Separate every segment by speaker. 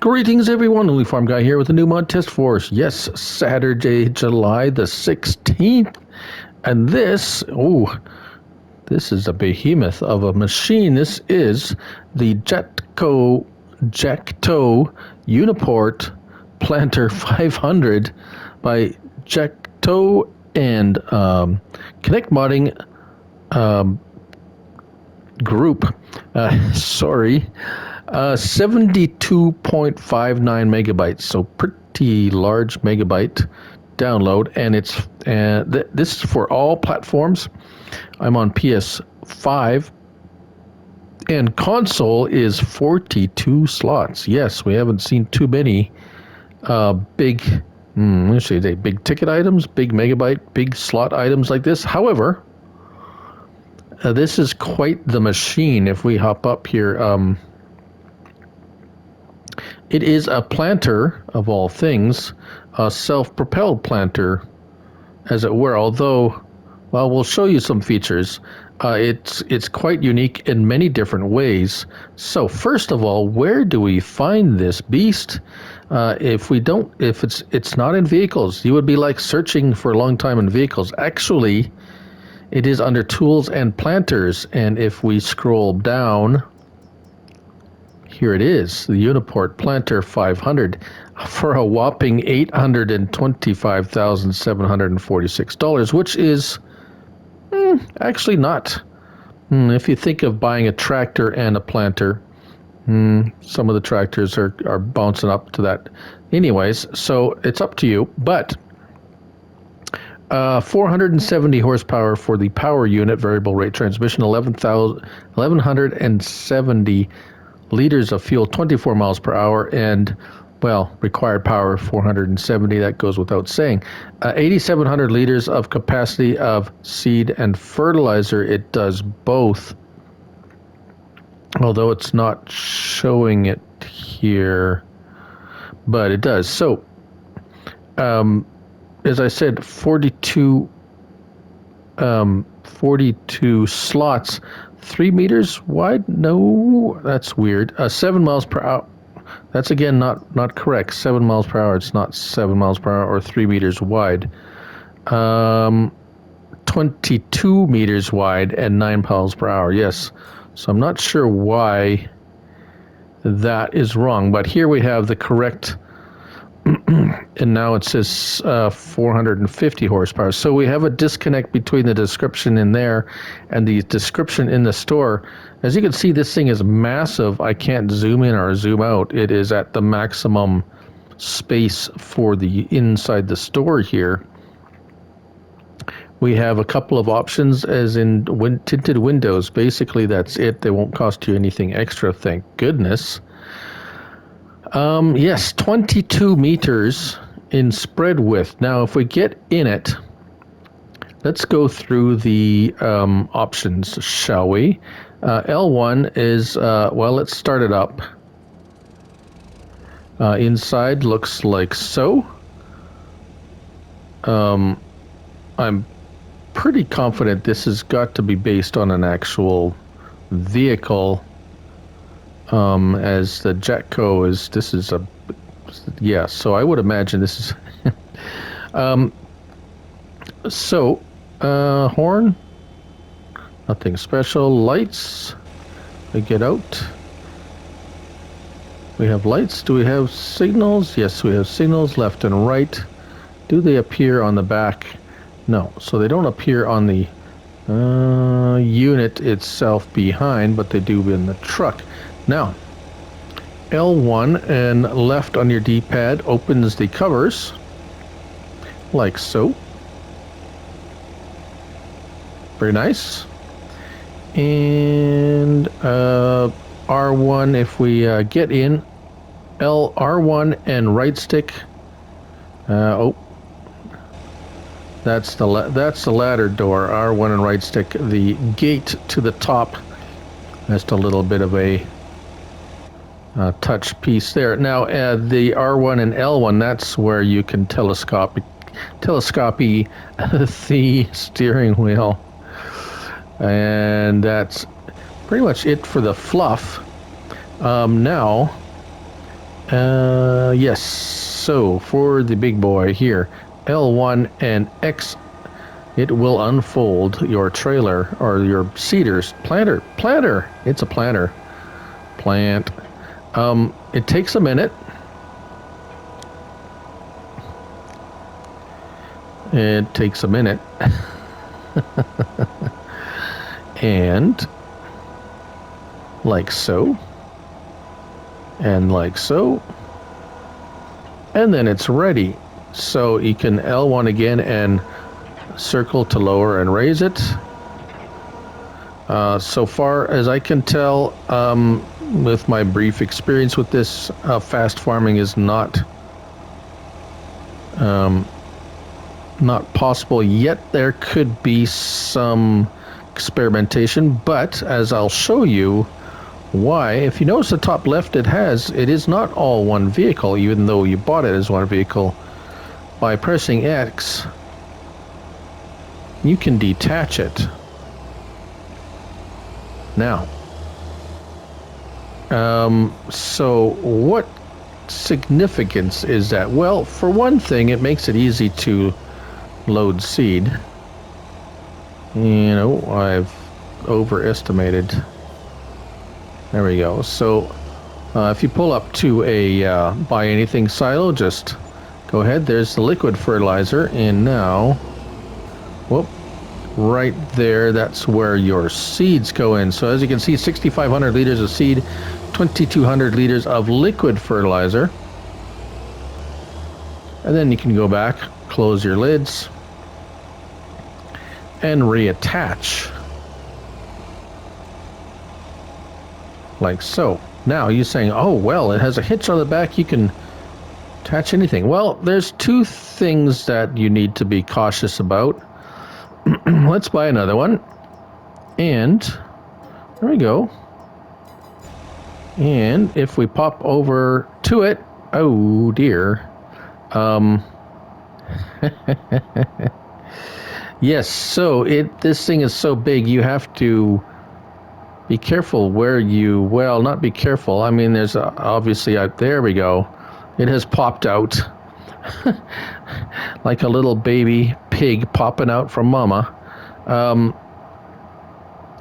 Speaker 1: Greetings everyone, Only Farm Guy here with a new mod test for us. Yes, Saturday, July the 16th. And this is a behemoth of a machine. This is the Jacto Uniport Planter 500 by Jacto and Connect Modding Group. 72.59 megabytes, so pretty large megabyte download, and it's this is for all platforms. I'm on PS5, and console is 42 slots. Yes, we haven't seen too many big, let's say big ticket items, big megabyte, big slot items like this. However, this is quite the machine. If we hop up here, it is a planter, of all things, a self-propelled planter, as it were, although, well, we'll show you some features. It's quite unique in many different ways. So first of all, where do we find this beast? If it's not in vehicles, you would be like searching for a long time in vehicles. Actually, it is under tools and planters, and if we scroll down, here it is, the Uniport Planter 500 for a whopping $825,746, which is actually not. If you think of buying a tractor and a planter, some of the tractors are bouncing up to that. Anyways, so it's up to you, but 470 horsepower for the power unit, variable rate transmission, 1170 liters of fuel, 24 miles per hour, and, well, required power 470, that goes without saying. 8,700 liters of capacity of seed and fertilizer. It does both, although it's not showing it here, but it does. So, as I said, 42 slots. 3 meters wide? No, that's weird. 7 miles per hour. That's again not correct. 7 miles per hour. It's not 7 miles per hour or 3 meters wide. 22 meters wide and 9 miles per hour. Yes. So I'm not sure why that is wrong, but here we have the correct. And now it says 450 horsepower. So we have a disconnect between the description in there and the description in the store. As you can see, this thing is massive. I can't zoom in or zoom out. It is at the maximum space for the inside the store here. We have a couple of options, as in tinted windows. Basically, that's it. They won't cost you anything extra, thank goodness. Yes, 22 meters in spread width. Now, if we get in it, let's go through the options, shall we? L1 is, well, let's start it up. Inside looks like so. I'm pretty confident this has got to be based on an actual vehicle. As the Jacto is, this is a, yeah, so I would imagine this is, horn, nothing special. Lights, we get out. We have lights. Do we have signals? Yes, we have signals left and right. Do they appear on the back? No, so they don't appear on the unit itself behind, but they do in the truck. Now, L1 and left on your D-pad opens the covers, like so. Very nice. And R1, if we get in, R1 and right stick. That's the ladder door. R1 and right stick. The gate to the top. Just a little bit of a touch piece there. Now, the R1 and L1, that's where you can telescopy the steering wheel. And that's pretty much it for the fluff. Now, Yes. So for the big boy here, L1 and X, it will unfold your trailer or your seeders. Planter. It's a planter. Plant. It takes a minute. It takes a minute. And like so. And like so. And then it's ready. So you can L1 again and circle to lower and raise it. So far as I can tell, with my brief experience with this, fast farming is not possible yet. There could be some experimentation, but as I'll show you why, if you notice the top left, it is not all one vehicle, even though you bought it as one vehicle. By pressing X, you can detach it. Now, so what significance is that? Well, for one thing, it makes it easy to load seed. You know, I've overestimated. There we go. So if you pull up to a buy anything silo, just go ahead. There's the liquid fertilizer, and now, whoop, right there, that's where your seeds go in. So as you can see, 6,500 liters of seed, 2,200 liters of liquid fertilizer. And then you can go back, close your lids, and reattach. Like so. Now you're saying, oh, well, it has a hitch on the back, you can attach anything. Well, there's two things that you need to be cautious about. Let's buy another one. And there we go. And if we pop over to it, oh dear. Yes, so this thing is so big, you have to be careful where you, well, not be careful. I mean, there's obviously out there we go. It has popped out like a little baby pig popping out from mama,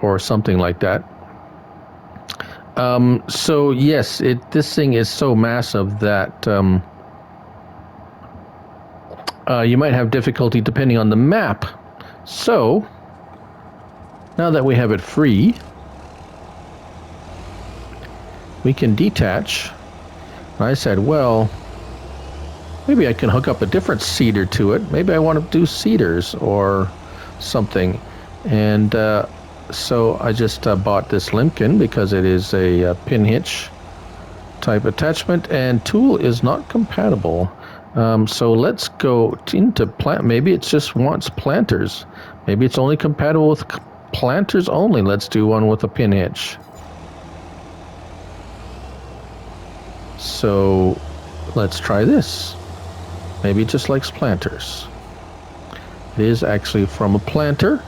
Speaker 1: or something like that. So yes, this thing is so massive that you might have difficulty depending on the map. So now that we have it free, we can detach. I said, well, maybe I can hook up a different seeder to it. Maybe I want to do seeders or something. And so I just bought this Limkin because it is a pin hitch type attachment, and tool is not compatible. So let's go into plant. Maybe it just wants planters. Maybe it's only compatible with planters only. Let's do one with a pin hitch. So let's try this. Maybe it just likes planters. It is actually from a planter.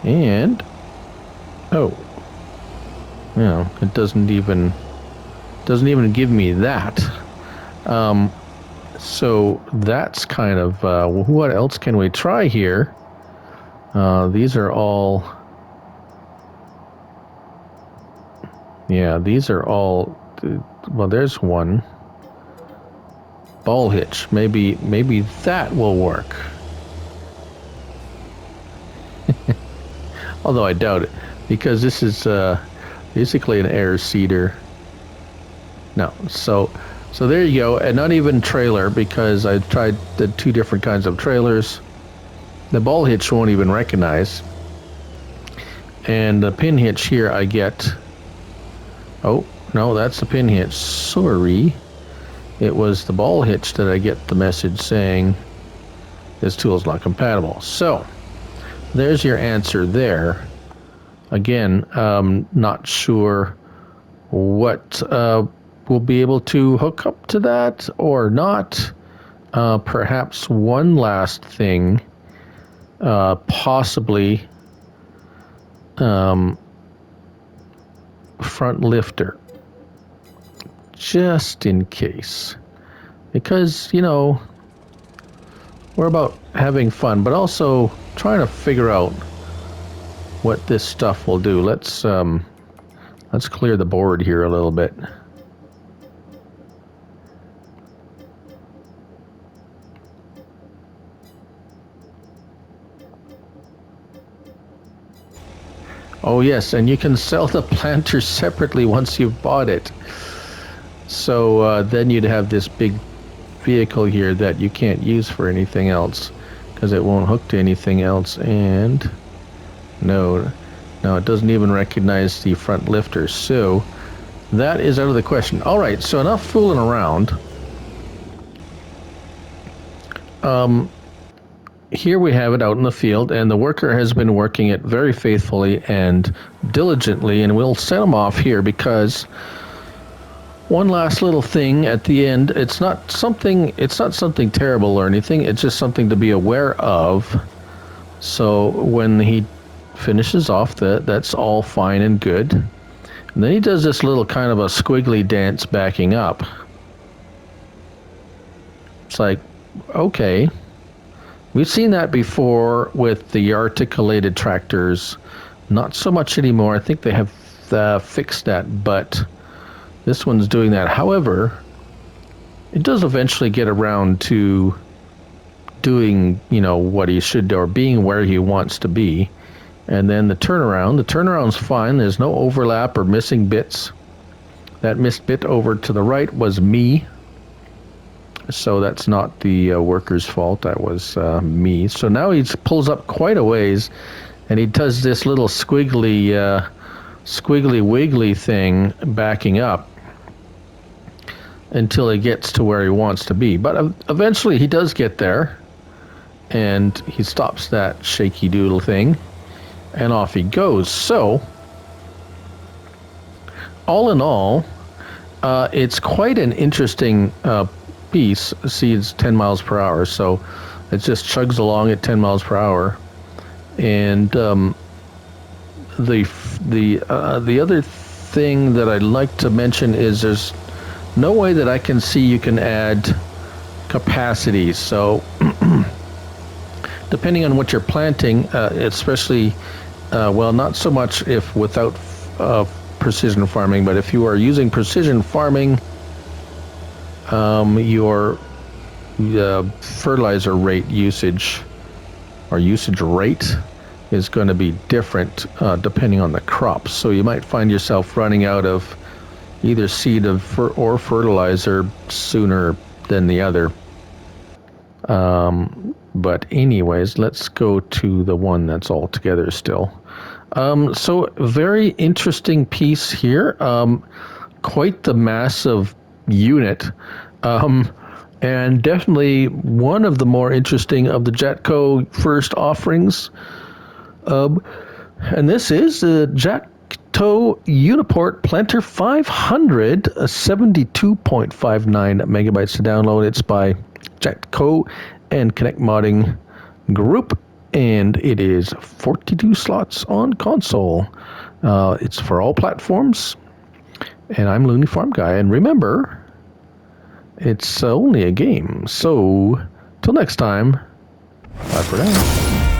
Speaker 1: And oh, no, it doesn't even give me that. So that's kind of what else can we try here? These are all, yeah, these are all, well, there's one ball hitch. Maybe that will work. Although I doubt it, because this is basically an air seeder. No, so there you go, and not even trailer, because I tried the two different kinds of trailers. The ball hitch won't even recognize, and the pin hitch here I get. Oh no, that's the pin hitch. Sorry, it was the ball hitch that I get the message saying this tool is not compatible. So there's your answer there. Again, not sure what we'll be able to hook up to that or not. Perhaps one last thing, possibly front lifter. just in case. Because, you know, we're about having fun, but also trying to figure out what this stuff will do. Let's clear the board here a little bit. Oh yes, and you can sell the planter separately once you've bought it. So then you'd have this big vehicle here that you can't use for anything else because it won't hook to anything else. And no, it doesn't even recognize the front lifter. So that is out of the question. All right, so enough fooling around. Here we have it out in the field, and the worker has been working it very faithfully and diligently, and we'll send him off here because one last little thing at the end. It's not something terrible or anything. It's just something to be aware of. So when he finishes off that's all fine and good. And then he does this little kind of a squiggly dance backing up. It's like, okay. We've seen that before with the articulated tractors. Not so much anymore. I think they have fixed that, but this one's doing that. However, it does eventually get around to doing, you know, what he should do or being where he wants to be. And then the turnaround's fine. There's no overlap or missing bits. That missed bit over to the right was me. So that's not the worker's fault. That was me. So now he pulls up quite a ways, and he does this little squiggly wiggly thing backing up until he gets to where he wants to be. But eventually he does get there, and he stops that shaky doodle thing, and off he goes. So all in all, it's quite an interesting piece. See, it's 10 miles per hour, so it just chugs along at 10 miles per hour. And the other thing that I'd like to mention is there's no way that I can see you can add capacity. So depending on what you're planting, especially, well, not so much if without precision farming, but if you are using precision farming, your fertilizer rate usage or usage rate is going to be different depending on the crops. So you might find yourself running out of either seed or fertilizer sooner than the other. But anyways, let's go to the one that's all together still. So very interesting piece here. Quite the massive unit. And definitely one of the more interesting of the Jacto first offerings. And this is the Jacto Uniport Planter 500, 72.59 megabytes to download. It's by Jacto and Connect Modding Group, and it is 42 slots on console. It's for all platforms, and I'm Looney Farm Guy. And remember, it's only a game. So, till next time, bye for now.